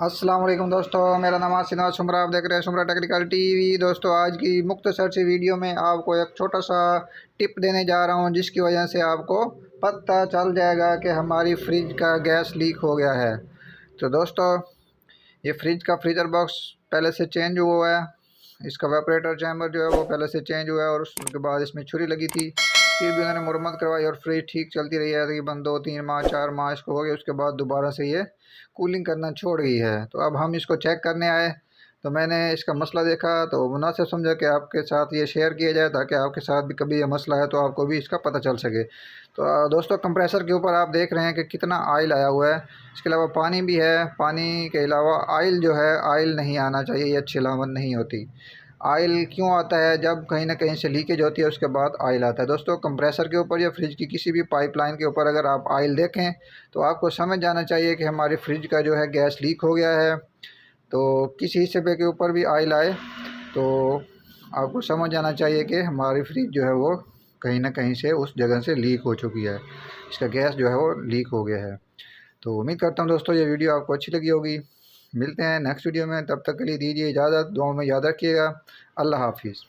अस्सलाम वालेकुम दोस्तों, मेरा नाम आसिना शुमरा, आप देख रहे हैं शुमरा टेक्निकल टीवी। दोस्तों, आज की मुख्तसर सी वीडियो में आपको एक छोटा सा टिप देने जा रहा हूं, जिसकी वजह से आपको पता चल जाएगा कि हमारी फ्रिज का गैस लीक हो गया है। तो दोस्तों, ये फ्रिज का फ्रीज़र बॉक्स पहले से चेंज हुआ है, इसका वेपरेटर चैम्बर जो है वो पहले से चेंज हुआ है, और उसके बाद इसमें छुरी लगी थी। फिर भी उन्होंने मुरम्मत करवाई और फ्रिज ठीक चलती रही है तकरीबन 2-3 माह 4 माह इसको हो गए। उसके बाद दोबारा से ये कूलिंग करना छोड़ गई है। तो अब हम इसको चेक करने आए, तो मैंने इसका मसला देखा तो मुनासिब समझा कि आपके साथ ये शेयर किया जाए, ताकि आपके साथ भी कभी ये मसला है तो आपको भी इसका पता चल सके। तो दोस्तों, कंप्रेसर के ऊपर आप देख रहे हैं कि कितना आयल आया हुआ है। इसके अलावा पानी भी है। पानी के अलावा आयल जो है, आयल नहीं आना चाहिए, ये अच्छी अलामत नहीं होती। आयल क्यों आता है? जब कहीं ना कहीं से लीकेज होती है उसके बाद आयल आता है। दोस्तों, कंप्रेसर के ऊपर या फ्रिज की किसी भी पाइपलाइन के ऊपर अगर आप आयल देखें तो आपको समझ जाना चाहिए कि हमारी फ्रिज का जो है गैस लीक हो गया है। तो किसी हिस्से पे के ऊपर भी आयल आए तो आपको समझ जाना चाहिए कि हमारी फ्रिज जो है वो कहीं ना कहीं से उस जगह से लीक हो चुकी है, इसका गैस जो है वो लीक हो गया है। तो उम्मीद करता हूँ दोस्तों ये वीडियो आपको अच्छी लगी होगी। मिलते हैं नेक्स्ट वीडियो में, तब तक के लिए दीजिए इजाज़त। दुआओं में याद रखिएगा। अल्लाह हाफिज़।